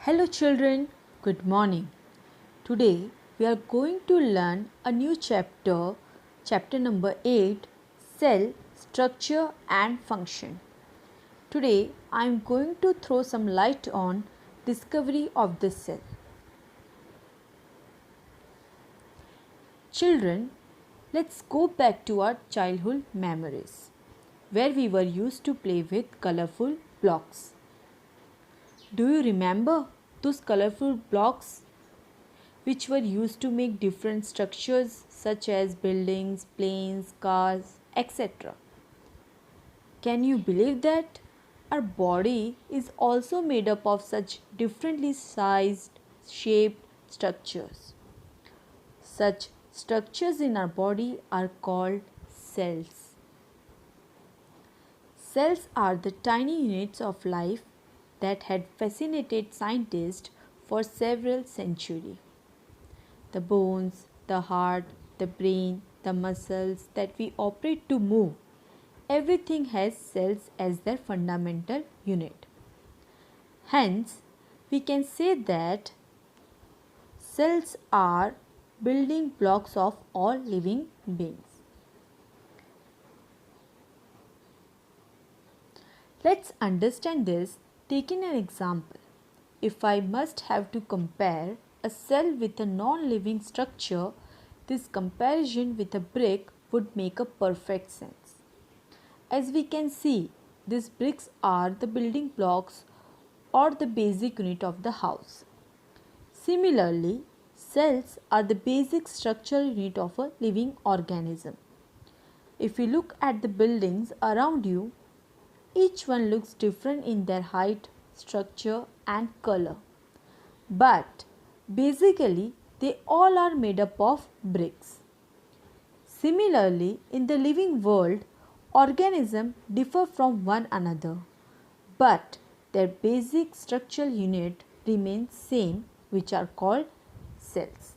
Hello children, good morning. Today we are going to learn a new chapter, chapter number 8, Cell Structure and Function. Today I am going to throw some light on discovery of the cell. Children, let's go back to our childhood memories where we were used to play with colorful blocks. Do you remember those colorful blocks which were used to make different structures such as buildings, planes, cars, etc. Can you believe that our body is also made up of such differently sized, shaped structures? Such structures in our body are called cells. Cells are the tiny units of life that had fascinated scientists for several centuries. The bones, the heart, the brain, the muscles that we operate to move, everything has cells as their fundamental unit. Hence, we can say that cells are building blocks of all living beings. Let's understand this taking an example. If I must have to compare a cell with a non-living structure, this comparison with a brick would make a perfect sense. As we can see, these bricks are the building blocks or the basic unit of the house. Similarly, cells are the basic structural unit of a living organism. If you look at the buildings around you, each one looks different in their height, structure and color. But basically, they all are made up of bricks. Similarly, in the living world, organisms differ from one another, but their basic structural unit remains same, which are called cells.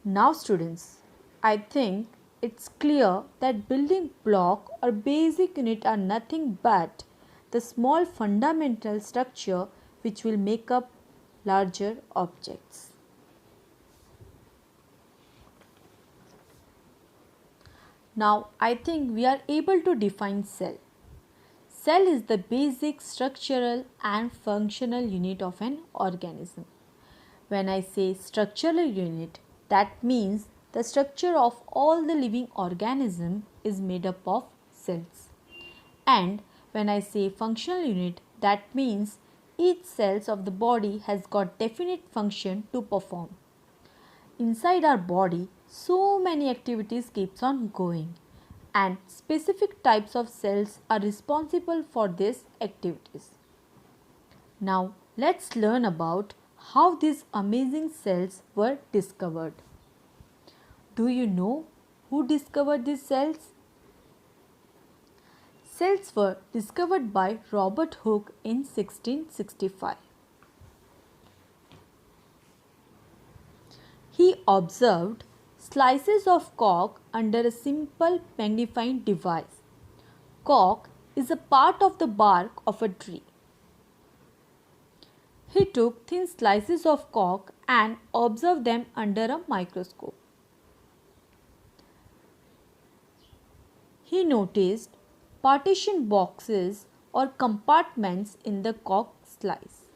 Now students, I think it's clear that building block or basic unit are nothing but the small fundamental structure which will make up larger objects. Now I think we are able to define cell. Cell is the basic structural and functional unit of an organism. When I say structural unit, that means the structure of all the living organism is made up of cells. And when I say functional unit, that means each cells of the body has got definite function to perform. Inside our body, so many activities keeps on going and specific types of cells are responsible for these activities. Now let's learn about how these amazing cells were discovered. Do you know who discovered these cells? Cells were discovered by Robert Hooke in 1665. He observed slices of cork under a simple magnifying device. Cork is a part of the bark of a tree. He took thin slices of cork and observed them under a microscope. He noticed partition boxes or compartments in the cork slice.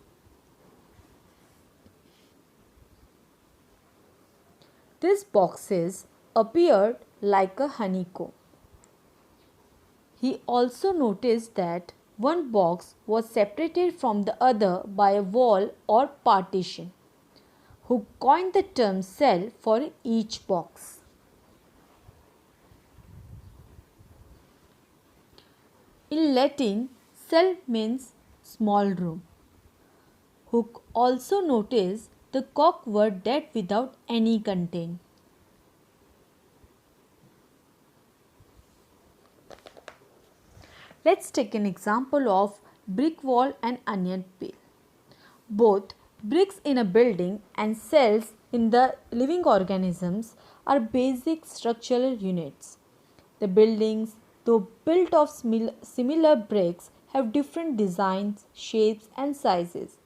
These boxes appeared like a honeycomb. He also noticed that one box was separated from the other by a wall or partition. Who coined the term cell for each box. In Latin, cell means small room. Hooke also noticed the cork were dead without any content. Let's take an example of brick wall and onion peel. Both bricks in a building and cells in the living organisms are basic structural units. The buildings, though built of similar bricks, have different designs, shapes and sizes.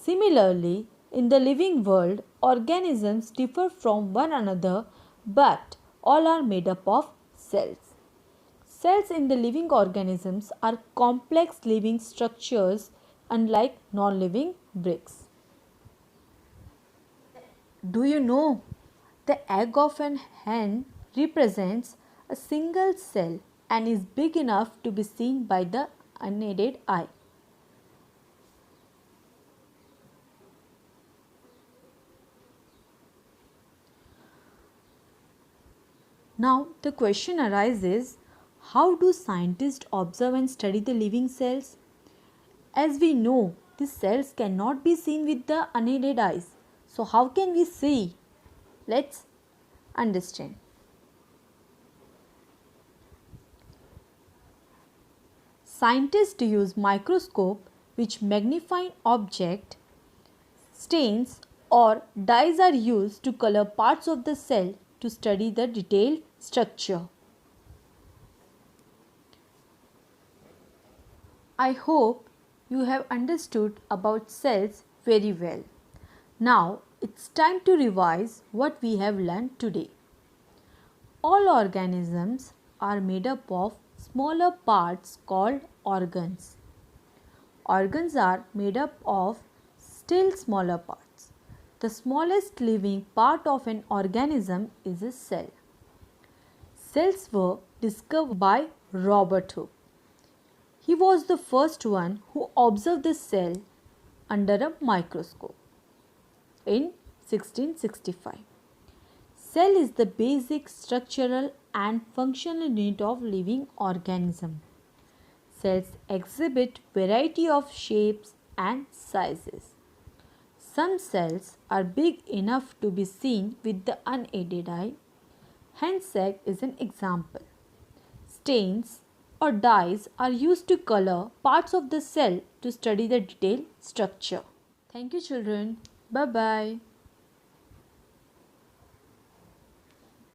Similarly, in the living world, organisms differ from one another, but all are made up of cells. Cells in the living organisms are complex living structures unlike non-living bricks. Do you know the egg of an hen represents a single cell and is big enough to be seen by the unaided eye? Now the question arises, how do scientists observe and study the living cells? As we know, these cells cannot be seen with the unaided eyes. So how can we see? Let's understand. Scientists use microscope which magnify object. Stains or dyes are used to color parts of the cell to study the detailed structure. I hope you have understood about cells very well. Now it's time to revise what we have learned today. All organisms are made up of smaller parts called organs. Organs are made up of still smaller parts. The smallest living part of an organism is a cell. Cells were discovered by Robert Hooke. He was the first one who observed the cell under a microscope in 1665. Cell is the basic structural and functional unit of living organism. Cells exhibit variety of shapes and sizes. Some cells are big enough to be seen with the unaided eye. Hen's egg is an example. Stains or dyes are used to color parts of the cell to study the detailed structure. Thank you children. Bye bye.